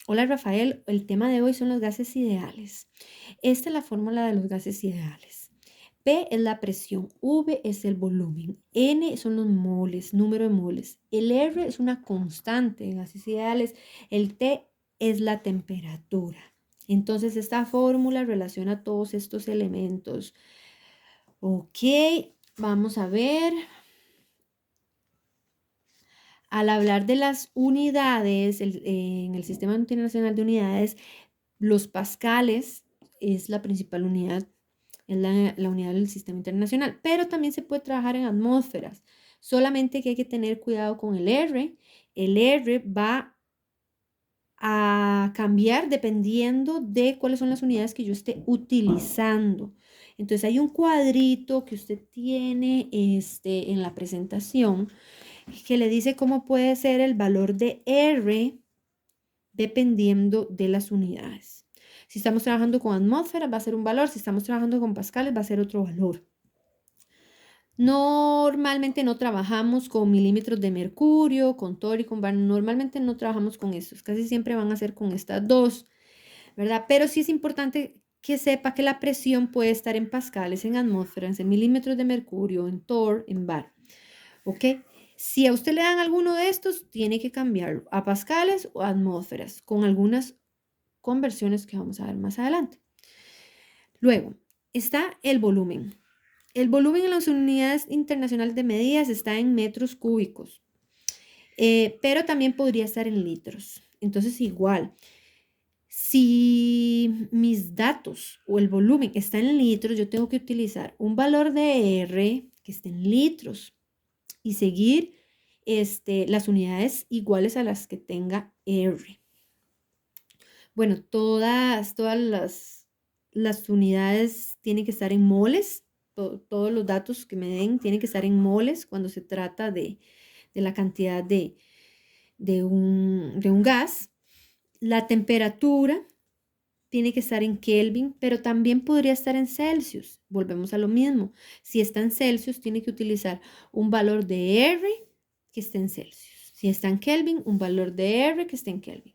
Hola Rafael, el tema de hoy son los gases ideales. Esta es la fórmula de los gases ideales. P es la presión, V es el volumen, N son los moles, número de moles, el R es una constante en gases ideales, el T es la temperatura. Entonces esta fórmula relaciona todos estos elementos. Ok, vamos a ver. Al hablar de las unidades, en el Sistema Internacional de Unidades, los pascales es la principal unidad, es la unidad del sistema internacional, pero también se puede trabajar en atmósferas. Solamente que hay que tener cuidado con el R. El R va a cambiar dependiendo de cuáles son las unidades que yo esté utilizando. Entonces hay un cuadrito que usted tiene en la presentación que le dice cómo puede ser el valor de R dependiendo de las unidades. Si estamos trabajando con atmósferas va a ser un valor, si estamos trabajando con pascales va a ser otro valor. Normalmente no trabajamos con milímetros de mercurio, con tor y con bar. Normalmente no trabajamos con esos. Casi siempre van a ser con estas dos, ¿verdad? Pero sí es importante que sepa que la presión puede estar en pascales, en atmósferas, en milímetros de mercurio, en tor, en bar. ¿Ok? Si a usted le dan alguno de estos, tiene que cambiarlo a pascales o atmósferas, con algunas conversiones que vamos a ver más adelante. Luego, está el volumen. El volumen en las unidades internacionales de medidas está en metros cúbicos, pero también podría estar en litros. Entonces, igual, si mis datos o el volumen está en litros, yo tengo que utilizar un valor de R que esté en litros y seguir las unidades iguales a las que tenga R. Bueno, todas las unidades tienen que estar en moles. Todos los datos que me den tienen que estar en moles cuando se trata de la cantidad de un gas. La temperatura tiene que estar en Kelvin, pero también podría estar en Celsius. Volvemos a lo mismo. Si está en Celsius, tiene que utilizar un valor de R que esté en Celsius. Si está en Kelvin, un valor de R que esté en Kelvin.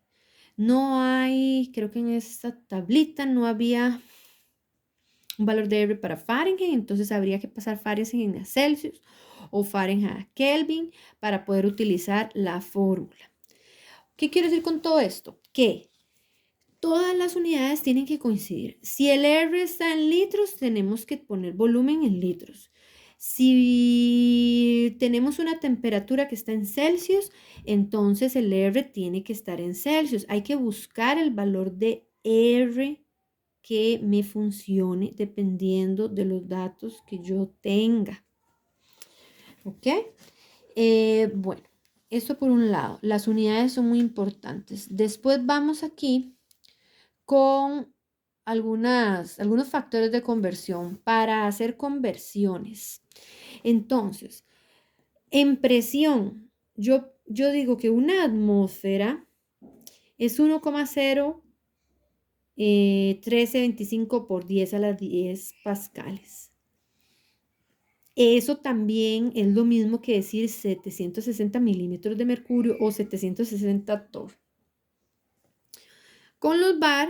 No hay, creo que en esta tablita no había un valor de R para Fahrenheit, entonces habría que pasar Fahrenheit a Celsius o Fahrenheit a Kelvin para poder utilizar la fórmula. ¿Qué quiero decir con todo esto? Que todas las unidades tienen que coincidir. Si el R está en litros, tenemos que poner volumen en litros. Si tenemos una temperatura que está en Celsius, entonces el R tiene que estar en Celsius. Hay que buscar el valor de R que me funcione dependiendo de los datos que yo tenga. ¿Ok? Bueno, esto por un lado. Las unidades son muy importantes. Después vamos aquí con algunos factores de conversión para hacer conversiones. Entonces, en presión, yo digo que una atmósfera es 1,01325 por 10 a las 10 pascales. Eso también es lo mismo que decir 760 milímetros de mercurio o 760 torr. Con los bar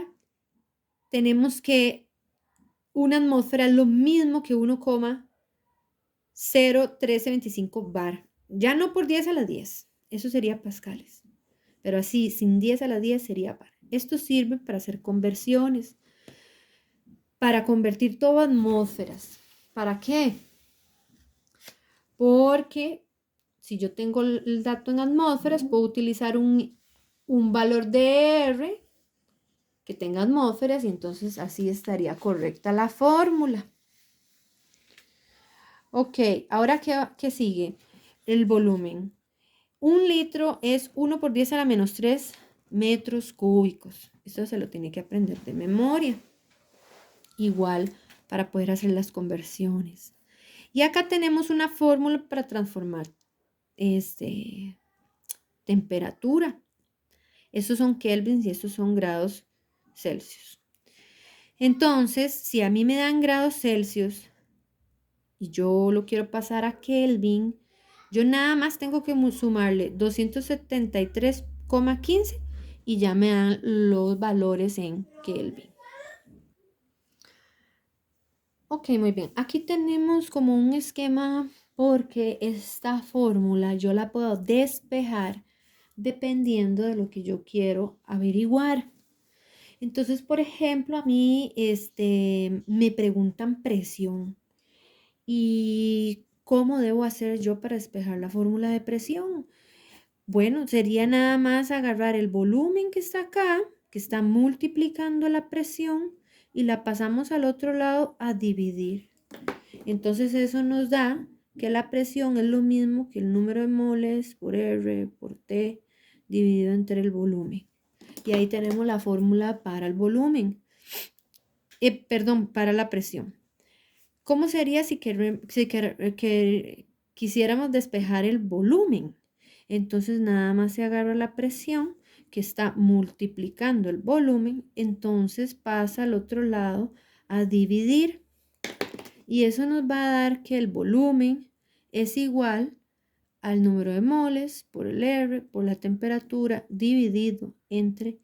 tenemos que una atmósfera es lo mismo que 1,01325 bar. Ya no por 10 a las 10, eso sería pascales. Pero así, sin 10 a las 10 sería bar. Esto sirve para hacer conversiones, para convertir todo a atmósferas. ¿Para qué? Porque si yo tengo el dato en atmósferas, puedo utilizar un valor de R que tenga atmósferas y entonces así estaría correcta la fórmula. Ok, ahora ¿qué sigue? El volumen. Un litro es 1 por 10 a la menos 3 metros cúbicos. Esto se lo tiene que aprender de memoria. Igual para poder hacer las conversiones. Y acá tenemos una fórmula para transformar temperatura. Estos son kelvins y estos son grados Celsius. Entonces, si a mí me dan grados Celsius y yo lo quiero pasar a Kelvin, yo nada más tengo que sumarle 273,15 y ya me dan los valores en Kelvin. Ok, muy bien. Aquí tenemos como un esquema porque esta fórmula yo la puedo despejar dependiendo de lo que yo quiero averiguar. Entonces, por ejemplo, a mí me preguntan presión y cómo debo hacer yo para despejar la fórmula de presión. Bueno, sería nada más agarrar el volumen que está acá, que está multiplicando la presión, y la pasamos al otro lado a dividir. Entonces eso nos da que la presión es lo mismo que el número de moles por R por T dividido entre el volumen. Y ahí tenemos la fórmula para el volumen. Perdón, para la presión. ¿Cómo sería si quisiéramos despejar el volumen? Entonces nada más se agarra la presión que está multiplicando el volumen, entonces pasa al otro lado a dividir. Y eso nos va a dar que el volumen es igual al número de moles por el R por la temperatura dividido entre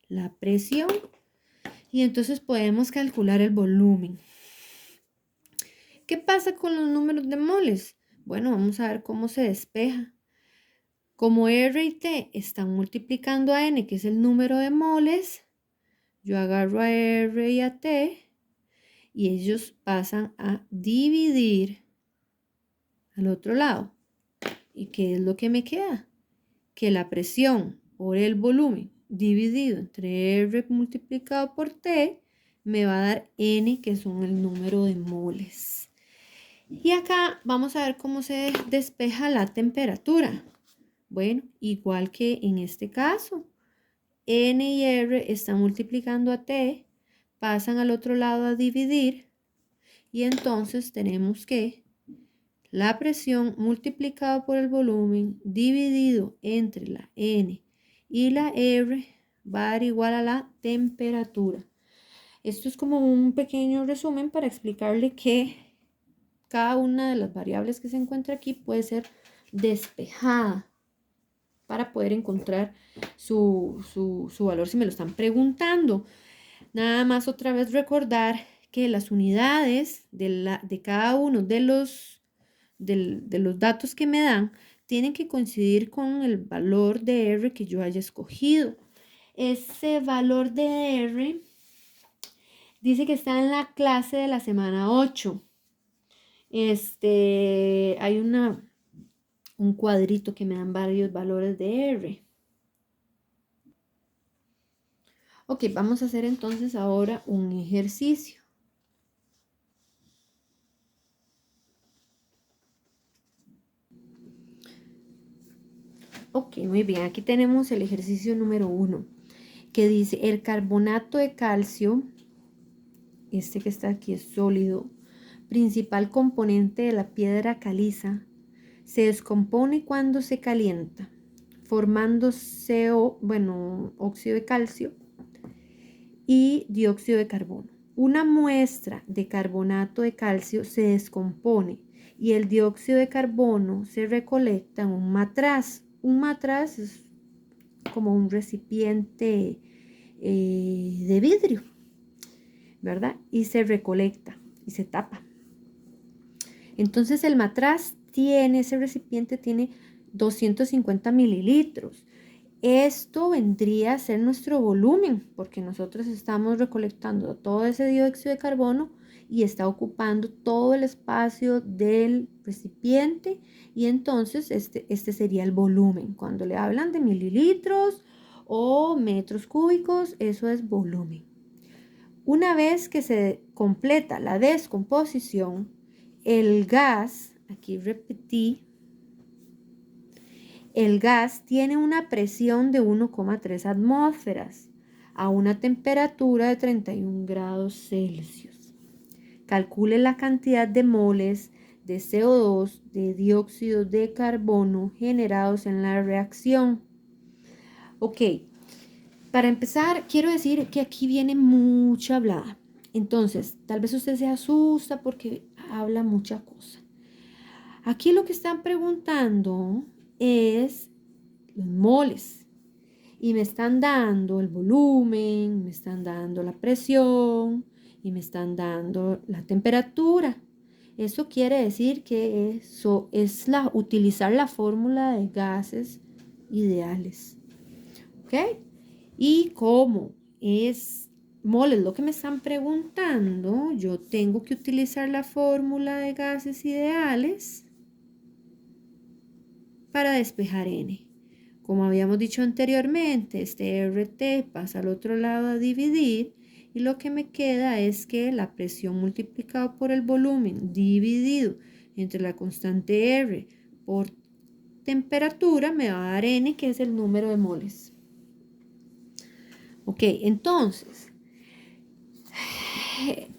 la presión. Y entonces podemos calcular el volumen. ¿Qué pasa con los números de moles? Bueno, vamos a ver cómo se despeja. Como R y T están multiplicando a N, que es el número de moles, yo agarro a R y a T y ellos pasan a dividir al otro lado. ¿Y qué es lo que me queda? Que la presión por el volumen dividido entre R multiplicado por T me va a dar N, que son el número de moles. Y acá vamos a ver cómo se despeja la temperatura. Bueno, igual que en este caso, N y R están multiplicando a T, pasan al otro lado a dividir y entonces tenemos que la presión multiplicada por el volumen dividido entre la N y la R va a dar igual a la temperatura. Esto es como un pequeño resumen para explicarle que cada una de las variables que se encuentra aquí puede ser despejada para poder encontrar su valor si me lo están preguntando. Nada más otra vez recordar que las unidades de cada uno de los datos que me dan tienen que coincidir con el valor de R que yo haya escogido. Ese valor de R dice que está en la clase de la semana 8. Hay un cuadrito que me dan varios valores de R. Ok, vamos a hacer entonces ahora un ejercicio. Ok, muy bien, aquí tenemos el ejercicio número 1, que dice el carbonato de calcio, este que está aquí es sólido, principal componente de la piedra caliza, se descompone cuando se calienta, formando óxido de calcio y dióxido de carbono. Una muestra de carbonato de calcio se descompone y el dióxido de carbono se recolecta en un matraz. Un matraz es como un recipiente de vidrio, ¿verdad? Y se recolecta y se tapa. Entonces el matraz ese recipiente tiene 250 mililitros. Esto vendría a ser nuestro volumen, porque nosotros estamos recolectando todo ese dióxido de carbono y está ocupando todo el espacio del recipiente, y entonces este sería el volumen. Cuando le hablan de mililitros o metros cúbicos, eso es volumen. Una vez que se completa la descomposición, el gas, aquí repetí, el gas tiene una presión de 1,3 atmósferas a una temperatura de 31 grados Celsius. Calcule la cantidad de moles de CO2 de dióxido de carbono generados en la reacción. Ok, para empezar quiero decir que aquí viene mucha hablada. Entonces, tal vez usted se asusta porque habla mucha cosa. Aquí lo que están preguntando es los moles. Y me están dando el volumen, me están dando la presión y me están dando la temperatura. Eso quiere decir que eso es utilizar la fórmula de gases ideales. ¿Ok? Y como es moles lo que me están preguntando, yo tengo que utilizar la fórmula de gases ideales para despejar N. Como habíamos dicho anteriormente, este RT pasa al otro lado a dividir y lo que me queda es que la presión multiplicada por el volumen dividido entre la constante R por temperatura me va a dar N, que es el número de moles. Ok, entonces,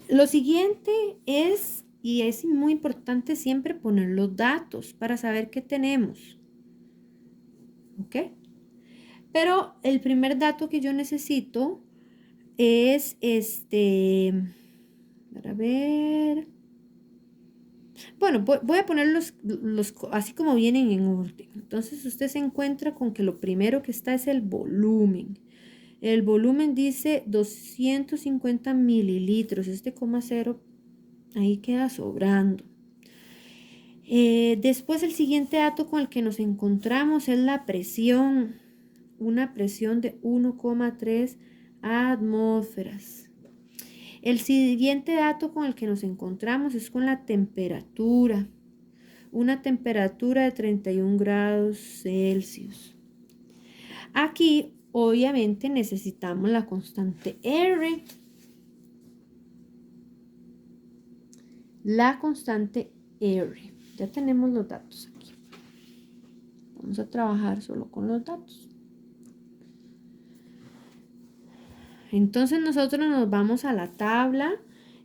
lo siguiente es, y es muy importante siempre poner los datos para saber qué tenemos. ¿Ok? Pero el primer dato que yo necesito es para ver. Bueno, voy a poner los así como vienen en orden. Entonces usted se encuentra con que lo primero que está es el volumen. El volumen dice 250 mililitros. Este coma cero ahí queda sobrando. Después el siguiente dato con el que nos encontramos es la presión. Una presión de 1,3 atmósferas. El siguiente dato con el que nos encontramos es con la temperatura. Una temperatura de 31 grados Celsius. Aquí obviamente necesitamos la constante R. La constante R. Ya tenemos los datos aquí. Vamos a trabajar solo con los datos. Entonces nosotros nos vamos a la tabla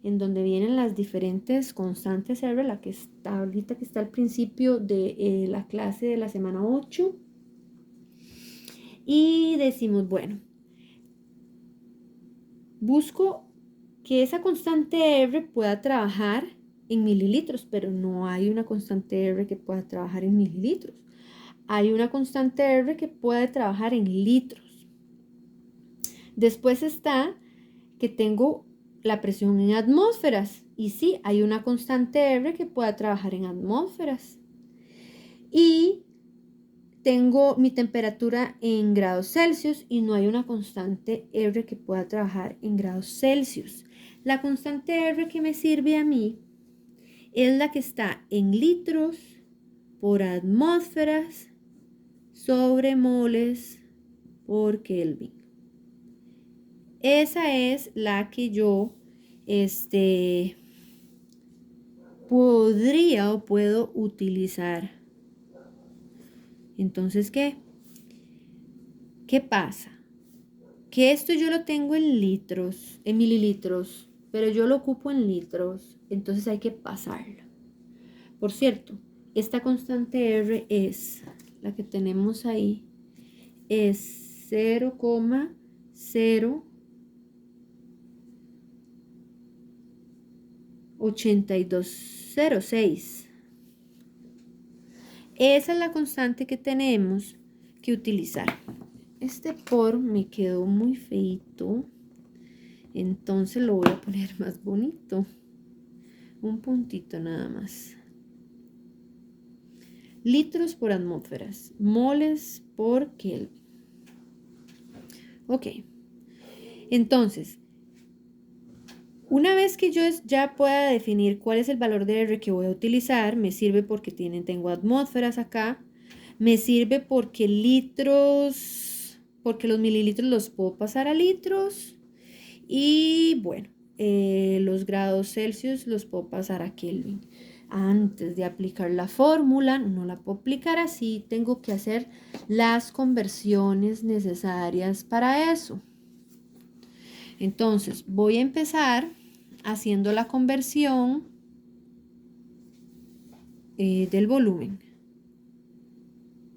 en donde vienen las diferentes constantes R, la que está ahorita, que está al principio de la clase de la semana 8. Y decimos, bueno, busco que esa constante R pueda trabajar en mililitros, pero no hay una constante R que pueda trabajar en mililitros. Hay una constante R que puede trabajar en litros. Después está que tengo la presión en atmósferas. Y sí, hay una constante R que pueda trabajar en atmósferas. Y tengo mi temperatura en grados Celsius y no hay una constante R que pueda trabajar en grados Celsius. La constante R que me sirve a mí es la que está en litros por atmósferas sobre moles por Kelvin. Esa es la que yo podría o puedo utilizar. Entonces, ¿qué pasa? Que esto yo lo tengo en litros, en mililitros, pero yo lo ocupo en litros, entonces hay que pasarlo. Por cierto, esta constante R es la que tenemos ahí, es 0,8206. Esa es la constante que tenemos que utilizar. Este por me quedó muy feito, entonces lo voy a poner más bonito. Un puntito nada más. Litros por atmósferas, moles por Kelvin. Ok. Entonces, una vez que yo ya pueda definir cuál es el valor de R que voy a utilizar, me sirve porque tengo atmósferas acá, me sirve porque porque los mililitros los puedo pasar a litros y bueno, los grados Celsius los puedo pasar a Kelvin. Antes de aplicar la fórmula, no la puedo aplicar así, tengo que hacer las conversiones necesarias para eso. Entonces, voy a empezar haciendo la conversión del volumen.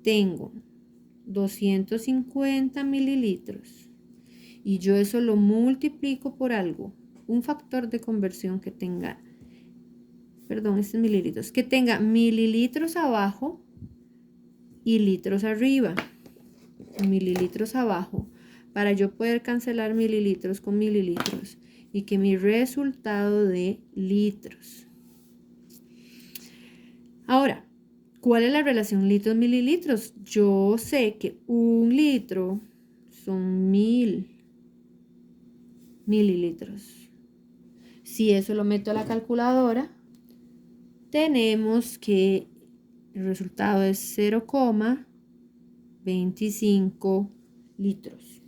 Tengo 250 mililitros y yo eso lo multiplico por algo, un factor de conversión que tenga, perdón, este es mililitros, que tenga mililitros abajo y litros arriba. mililitros abajo para yo poder cancelar mililitros con mililitros y que mi resultado dé litros. Ahora, ¿cuál es la relación litros-mililitros? Yo sé que 1 litro son 1000 mililitros. Si eso lo meto a la calculadora, tenemos que el resultado es 0,25 litros.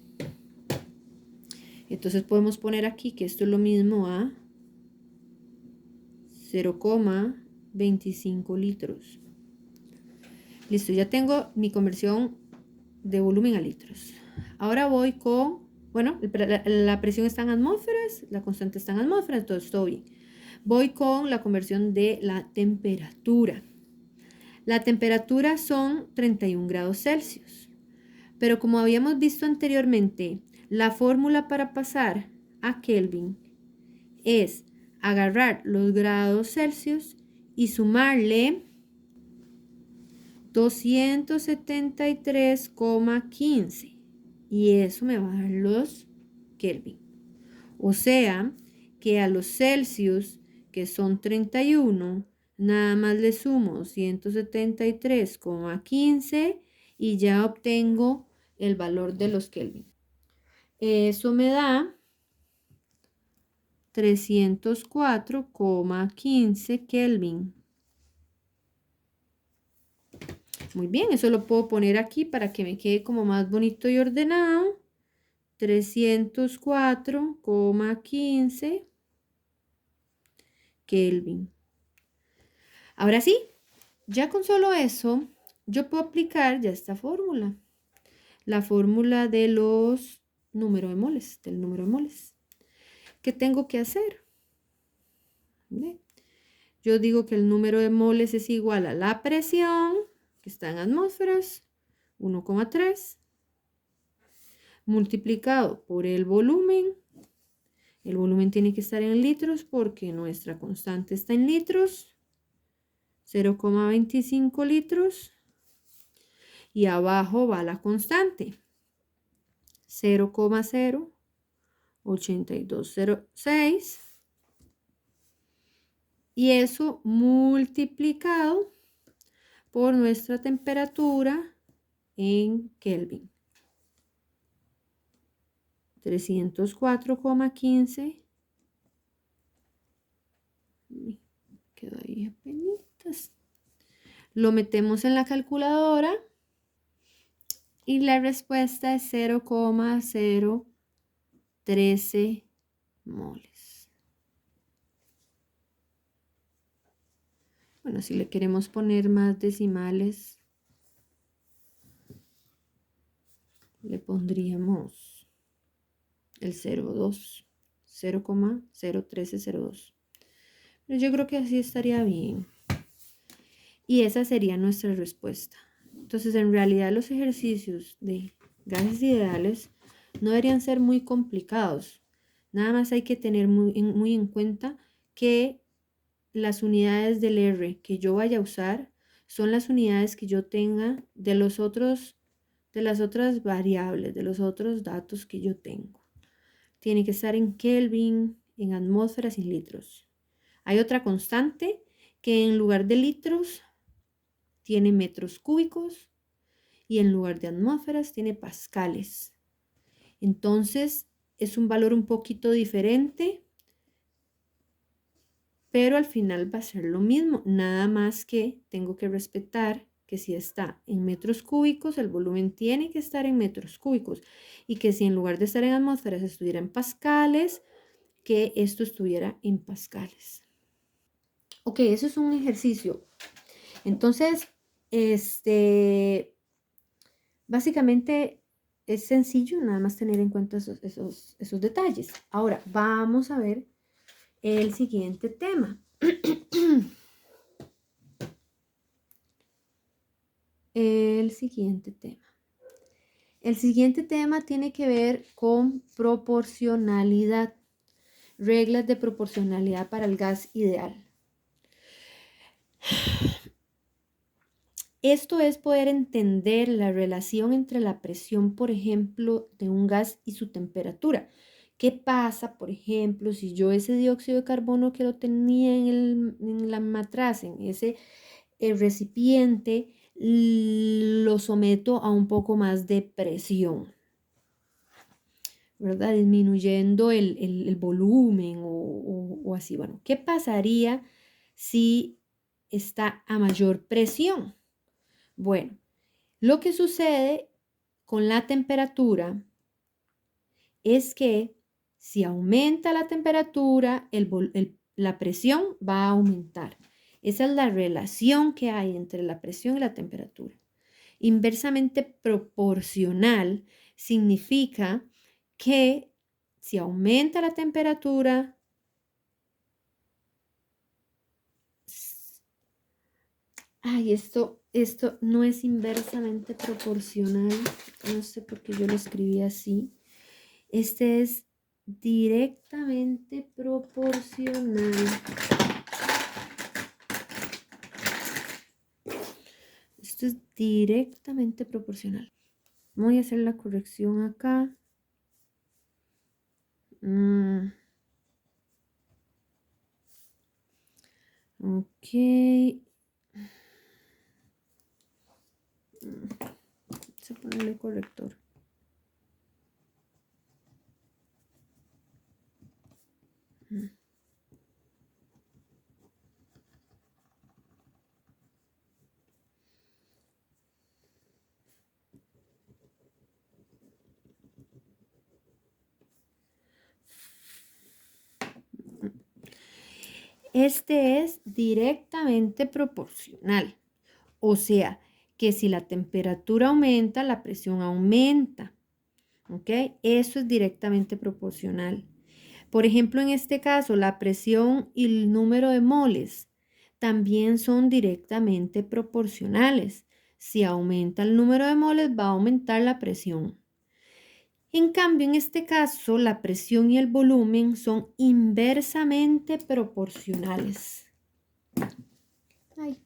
Entonces podemos poner aquí que esto es lo mismo a 0,25 litros. Listo, ya tengo mi conversión de volumen a litros. Ahora voy con, bueno, la presión está en atmósferas, la constante está en atmósferas, entonces todo bien. Voy con la conversión de la temperatura. La temperatura son 31 grados Celsius. Pero como habíamos visto anteriormente, la fórmula para pasar a Kelvin es agarrar los grados Celsius y sumarle 273,15 y eso me va a dar los Kelvin. O sea que a los Celsius, que son 31, nada más le sumo 173,15 y ya obtengo el valor de los Kelvin. Eso me da 304,15 Kelvin. Muy bien, eso lo puedo poner aquí para que me quede como más bonito y ordenado. 304,15 Kelvin. Ahora sí, ya con solo eso, yo puedo aplicar ya esta fórmula. La fórmula de los números de moles, del número de moles. ¿Qué tengo que hacer? ¿Ve? Yo digo que el número de moles es igual a la presión, que está en atmósferas, 1,3, multiplicado por el volumen. El volumen tiene que estar en litros porque nuestra constante está en litros, 0,25 litros. Y abajo va la constante, 0,08206. Y eso multiplicado por nuestra temperatura en Kelvin. 304,15. Quedó ahí apenitas. Lo metemos en la calculadora y la respuesta es 0,013 moles. Bueno, si le queremos poner más decimales, le pondríamos el 0,2, 0,01302. Pero yo creo que así estaría bien. Y esa sería nuestra respuesta. Entonces, en realidad los ejercicios de gases ideales no deberían ser muy complicados. Nada más hay que tener muy en cuenta que las unidades del R que yo vaya a usar son las unidades que yo tenga de las otras variables, de los otros datos que yo tengo. Tiene que estar en Kelvin, en atmósferas y litros. Hay otra constante que en lugar de litros tiene metros cúbicos y en lugar de atmósferas tiene pascales. Entonces es un valor un poquito diferente, pero al final va a ser lo mismo, nada más que tengo que respetar que si está en metros cúbicos, el volumen tiene que estar en metros cúbicos y que si en lugar de estar en atmósferas estuviera en pascales, que esto estuviera en pascales. Ok, eso es un ejercicio. Entonces, básicamente es sencillo, nada más tener en cuenta esos detalles. Ahora, vamos a ver el siguiente tema. El siguiente tema tiene que ver con proporcionalidad, reglas de proporcionalidad para el gas ideal. Esto es poder entender la relación entre la presión, por ejemplo, de un gas y su temperatura. ¿Qué pasa, por ejemplo, si yo ese dióxido de carbono que lo tenía en la matraz, en ese recipiente, lo someto a un poco más de presión, ¿verdad? Disminuyendo el volumen o así. Bueno, ¿qué pasaría si está a mayor presión? Bueno, lo que sucede con la temperatura es que si aumenta la temperatura, la presión va a aumentar. Esa es la relación que hay entre la presión y la temperatura. Inversamente proporcional significa que si aumenta la temperatura, esto no es inversamente proporcional. No sé por qué yo lo escribí así. Este es directamente proporcional. Esto es directamente proporcional. Voy a hacer la corrección acá. Ok. Vamos a ponerle corrector. Este es directamente proporcional. O sea, que si la temperatura aumenta, la presión aumenta. ¿Ok? Eso es directamente proporcional. Por ejemplo, en este caso, la presión y el número de moles también son directamente proporcionales. Si aumenta el número de moles, va a aumentar la presión. En cambio, en este caso, la presión y el volumen son inversamente proporcionales. Ay.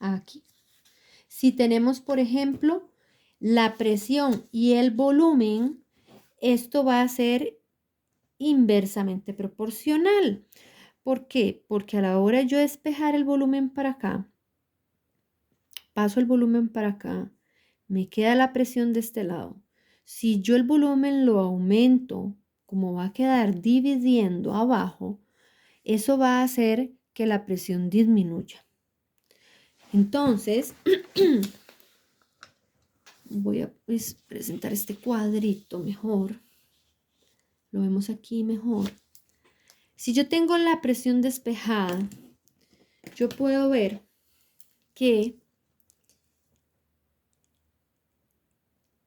Aquí. Si tenemos, por ejemplo, la presión y el volumen, esto va a ser inversamente proporcional. ¿Por qué? Porque a la hora de yo despejar el volumen para acá, paso el volumen para acá, me queda la presión de este lado. Si yo el volumen lo aumento, como va a quedar dividiendo abajo, eso va a hacer que la presión disminuya. Entonces, voy a presentar este cuadrito mejor. Lo vemos aquí mejor. Si yo tengo la presión despejada, yo puedo ver que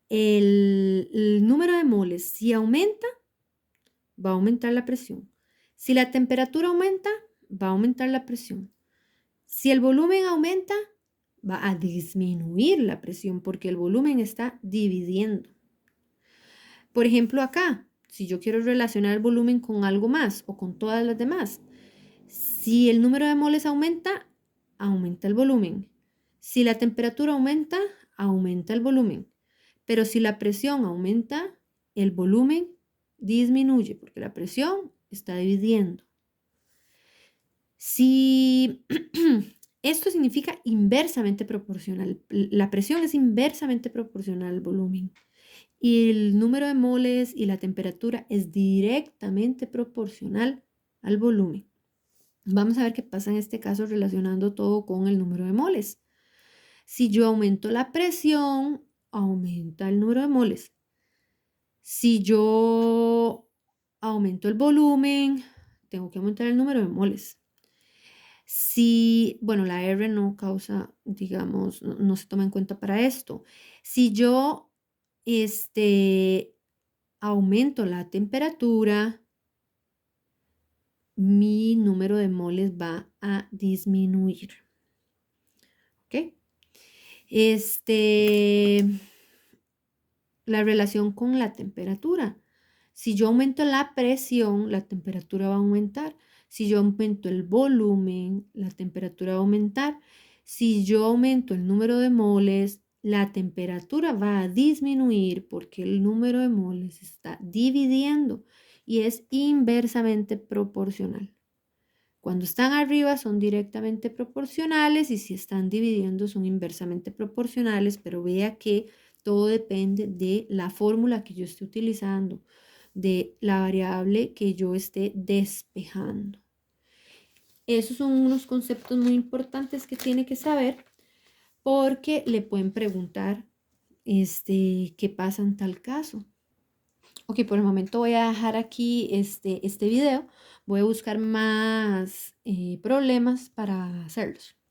el número de moles, si aumenta, va a aumentar la presión. Si la temperatura aumenta, va a aumentar la presión. Si el volumen aumenta, va a disminuir la presión porque el volumen está dividiendo. Por ejemplo, acá, si yo quiero relacionar el volumen con algo más o con todas las demás, si el número de moles aumenta, aumenta el volumen. Si la temperatura aumenta, aumenta el volumen. Pero si la presión aumenta, el volumen disminuye porque la presión está dividiendo. Si esto significa inversamente proporcional, la presión es inversamente proporcional al volumen y el número de moles y la temperatura es directamente proporcional al volumen. Vamos a ver qué pasa en este caso relacionando todo con el número de moles. Si yo aumento la presión, aumenta el número de moles. Si yo aumento el volumen, tengo que aumentar el número de moles. Si, bueno, la R no causa, digamos, no se toma en cuenta para esto. Si yo, aumento la temperatura, mi número de moles va a disminuir. ¿Ok? La relación con la temperatura. Si yo aumento la presión, la temperatura va a aumentar. Si yo aumento el volumen, la temperatura va a aumentar. Si yo aumento el número de moles, la temperatura va a disminuir porque el número de moles se está dividiendo y es inversamente proporcional. Cuando están arriba son directamente proporcionales y si están dividiendo son inversamente proporcionales, pero vea que todo depende de la fórmula que yo esté utilizando, de la variable que yo esté despejando. Esos son unos conceptos muy importantes que tiene que saber porque le pueden preguntar qué pasa en tal caso. Ok, por el momento voy a dejar aquí este video. Voy a buscar más problemas para hacerlos.